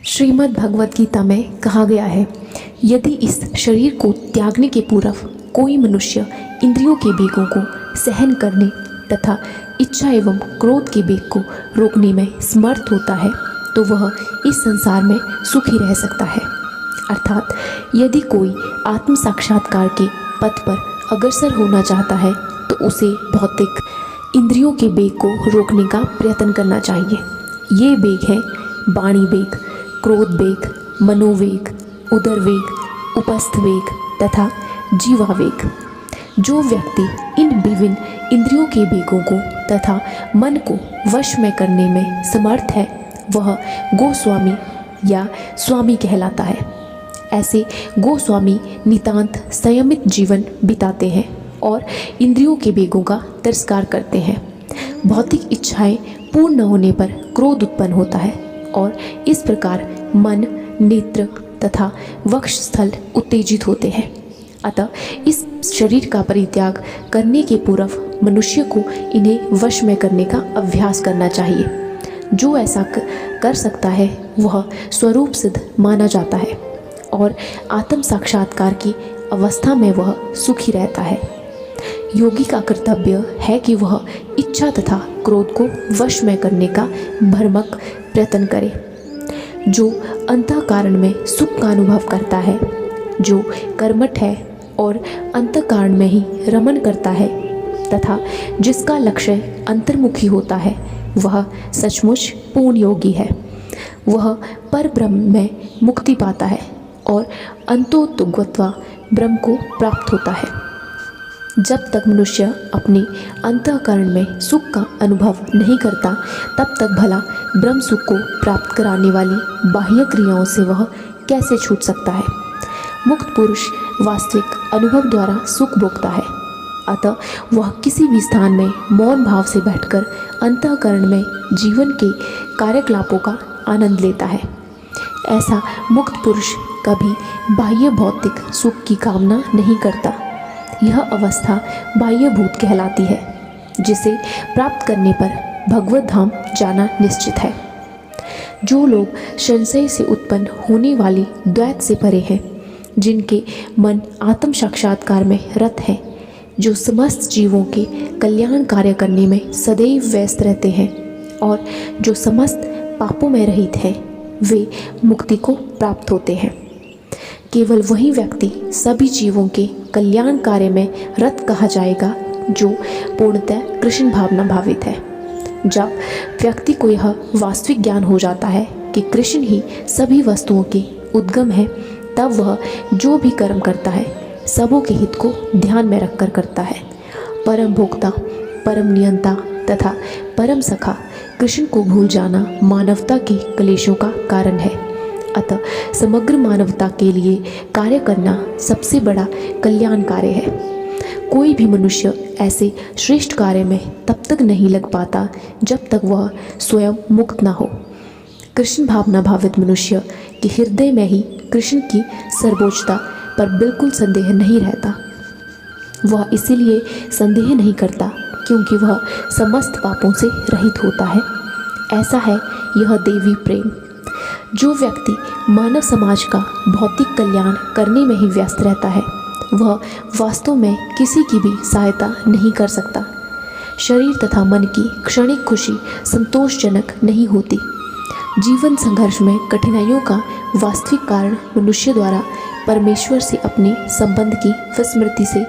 श्रीमद् भगवत गीता में कहा गया है, यदि इस शरीर को त्यागने के पूर्व कोई मनुष्य इंद्रियों के वेगों को सहन करने तथा इच्छा एवं क्रोध के वेग को रोकने में समर्थ होता है तो वह इस संसार में सुखी रह सकता है। अर्थात यदि कोई आत्म साक्षात्कार के पथ पर अग्रसर होना चाहता है तो उसे भौतिक इंद्रियों के वेग को रोकने का प्रयत्न करना चाहिए। ये वेग हैं वाणी वेग, क्रोध वेग, मनोवेग, उदर वेग, उपस्थ वेग तथा जीवा वेग। जो व्यक्ति इन विभिन्न इंद्रियों के वेगों को तथा मन को वश में करने में समर्थ है वह गोस्वामी या स्वामी कहलाता है। ऐसे गोस्वामी नितांत संयमित जीवन बिताते हैं और इंद्रियों के वेगों का तिरस्कार करते हैं। भौतिक इच्छाएं पूर्ण न होने पर क्रोध उत्पन्न होता है और इस प्रकार मन, नेत्र तथा वक्षस्थल उत्तेजित होते हैं। अतः इस शरीर का परित्याग करने के पूर्व मनुष्य को इन्हें वश में करने का अभ्यास करना चाहिए। जो ऐसा कर सकता है वह स्वरूप सिद्ध माना जाता है और आत्म साक्षात्कार की अवस्था में वह सुखी रहता है। योगी का कर्तव्य है कि वह इच्छा तथा क्रोध को वश में करने का भरमक प्रयत्न करे। जो अंतःकरण में सुख का अनुभव करता है, जो कर्मठ है और अंतःकरण में ही रमन करता है तथा जिसका लक्ष्य अंतर्मुखी होता है वह सचमुच पूर्ण योगी है। वह पर ब्रह्म में मुक्ति पाता है और अंतोत्तुगत्वा ब्रह्म को प्राप्त होता है। जब तक मनुष्य अपने अंतःकरण में सुख का अनुभव नहीं करता तब तक भला ब्रह्म सुख को प्राप्त कराने वाली बाह्य क्रियाओं से वह कैसे छूट सकता है। मुक्त पुरुष वास्तविक अनुभव द्वारा सुख भोगता है। अतः वह किसी भी स्थान में मौन भाव से बैठकर अंतःकरण में जीवन के कार्यकलापों का आनंद लेता है। ऐसा मुक्त पुरुष कभी बाह्य भौतिक सुख की कामना नहीं करता। यह अवस्था बाह्य भूत कहलाती है, जिसे प्राप्त करने पर भगवत धाम जाना निश्चित है। जो लोग संशय से उत्पन्न होने वाली द्वैत से परे हैं, जिनके मन आत्म साक्षात्कार में रत हैं, जो समस्त जीवों के कल्याण कार्य करने में सदैव व्यस्त रहते हैं और जो समस्त पापों में रहित हैं, वे मुक्ति को प्राप्त होते हैं। केवल वही व्यक्ति सभी जीवों के कल्याण कार्य में रत कहा जाएगा जो पूर्णतः कृष्ण भावना भावित है। जब व्यक्ति को यह वास्तविक ज्ञान हो जाता है कि कृष्ण ही सभी वस्तुओं के उद्गम है, तब वह जो भी कर्म करता है सबों के हित को ध्यान में रखकर करता है। परम भोक्ता, परम नियंता तथा परम सखा कृष्ण को भूल जाना मानवता के क्लेशों का कारण है। अतः समग्र मानवता के लिए कार्य करना सबसे बड़ा कल्याण कार्य है। कोई भी मनुष्य ऐसे श्रेष्ठ कार्य में तब तक नहीं लग पाता जब तक वह स्वयं मुक्त न हो। कृष्ण भावना भावित मनुष्य के हृदय में ही कृष्ण की सर्वोच्चता पर बिल्कुल संदेह नहीं रहता। वह इसीलिए संदेह नहीं करता क्योंकि वह समस्त पापों से रहित होता है। ऐसा है यह देवी प्रेम। जो व्यक्ति मानव समाज का भौतिक कल्याण करने में ही व्यस्त रहता है वह वास्तव में किसी की भी सहायता नहीं कर सकता। शरीर तथा मन की क्षणिक खुशी संतोषजनक नहीं होती। जीवन संघर्ष में कठिनाइयों का वास्तविक कारण मनुष्य द्वारा परमेश्वर से अपने संबंध की विस्मृति से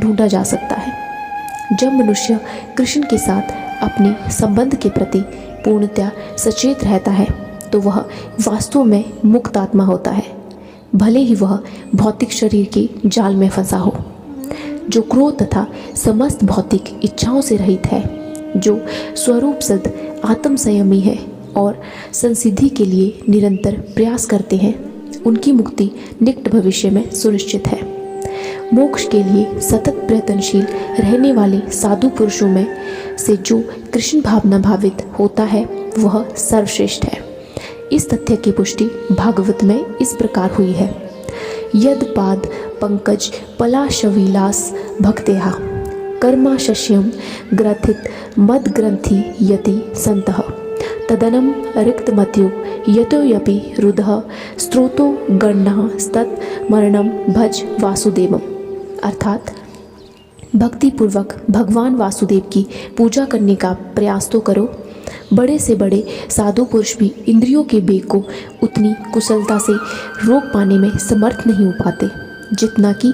ढूंढा जा सकता है। जब मनुष्य कृष्ण के साथ अपने संबंध के प्रति पूर्णतया सचेत रहता है तो वह वास्तव में मुक्त आत्मा होता है, भले ही वह भौतिक शरीर के जाल में फंसा हो। जो क्रोध तथा समस्त भौतिक इच्छाओं से रहित है, जो स्वरूप सिद्ध आत्म संयमी है और संसिद्धि के लिए निरंतर प्रयास करते हैं, उनकी मुक्ति निकट भविष्य में सुनिश्चित है। मोक्ष के लिए सतत प्रयत्नशील रहने वाले साधु पुरुषों में से जो कृष्ण भावना भावित होता है वह सर्वश्रेष्ठ है। इस तथ्य की पुष्टि भागवत में इस प्रकार हुई है। यद पाद पंकज पलाशविलास भक्तेहा कर्माशस्यम ग्रथित मद ग्रंथि यति संतः तदनं रिक्तमत्यो यतोऽपि रुदः स्रोतो गणः तत् मरणं भज वासुदेवम। अर्थात भक्तिपूर्वक भगवान वासुदेव की पूजा करने का प्रयास तो करो। बड़े से बड़े साधु पुरुष भी इंद्रियों के वेग को उतनी कुशलता से रोक पाने में समर्थ नहीं हो पाते जितना कि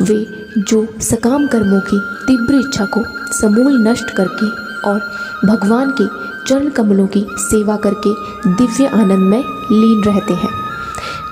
वे जो सकाम कर्मों की तीव्र इच्छा को समूल नष्ट करके और भगवान के चरण कमलों की सेवा करके दिव्य आनंद में लीन रहते हैं।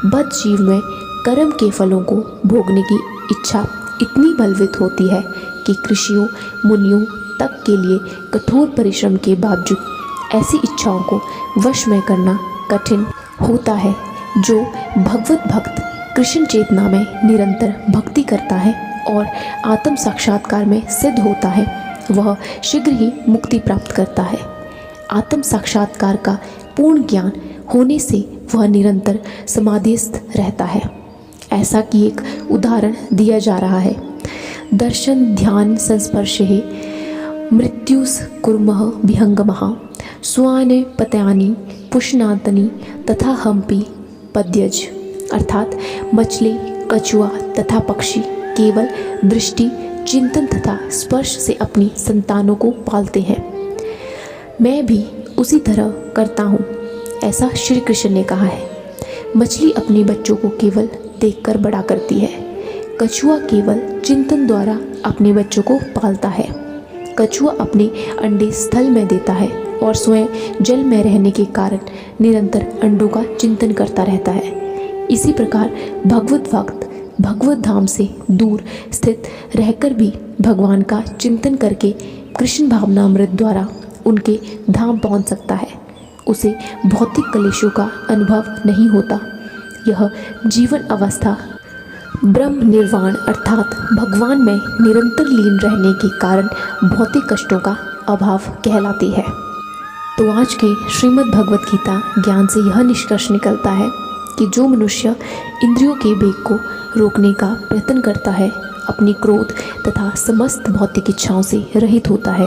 बद्ध जीव में कर्म के फलों को भोगने की इच्छा इतनी बलवत होती है कि ऋषियों मुनियों तक के लिए कठोर परिश्रम के बावजूद ऐसी इच्छाओं को वश में करना कठिन होता है। जो भगवत भक्त कृष्ण चेतना में निरंतर भक्ति करता है और आत्म साक्षात्कार में सिद्ध होता है वह शीघ्र ही मुक्ति प्राप्त करता है। आत्म साक्षात्कार का पूर्ण ज्ञान होने से वह निरंतर समाधिस्थ रहता है। ऐसा कि एक उदाहरण दिया जा रहा है। दर्शन ध्यान संस्पर्शे मृत्युस कुर्मः विहंगमः स्वाने पत्यानि पुष्णातनि तथा हम्पि पद्यज। अर्थात मछली कछुआ तथा पक्षी केवल दृष्टि चिंतन तथा स्पर्श से अपनी संतानों को पालते हैं। मैं भी उसी तरह करता हूँ, ऐसा श्री कृष्ण ने कहा है। मछली अपने बच्चों को केवल देखकर बड़ा करती है। कछुआ केवल चिंतन द्वारा अपने बच्चों को पालता है। कछुआ अपने अंडे स्थल में देता है और स्वयं जल में रहने के कारण निरंतर अंडों का चिंतन करता रहता है। इसी प्रकार भगवत भक्त भगवत धाम से दूर स्थित रहकर भी भगवान का चिंतन करके कृष्ण भावनामृत द्वारा उनके धाम पहुंच सकता है। उसे भौतिक क्लेशों का अनुभव नहीं होता। यह जीवन अवस्था ब्रह्म निर्वाण अर्थात भगवान में निरंतर लीन रहने के कारण भौतिक कष्टों का अभाव कहलाती है। तो आज के श्रीमद् भगवत गीता ज्ञान से यह निष्कर्ष निकलता है कि जो मनुष्य इंद्रियों के वेग को रोकने का प्रयत्न करता है, अपनी क्रोध तथा समस्त भौतिक इच्छाओं से रहित होता है,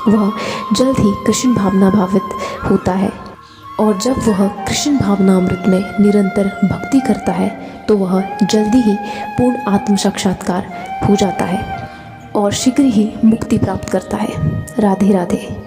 वह जल्द ही कृष्ण भावना भावित होता है। और जब वह कृष्ण भावनामृत में निरंतर भक्ति करता है तो वह जल्दी ही पूर्ण आत्म साक्षात्कार हो जाता है और शीघ्र ही मुक्ति प्राप्त करता है। राधे राधे।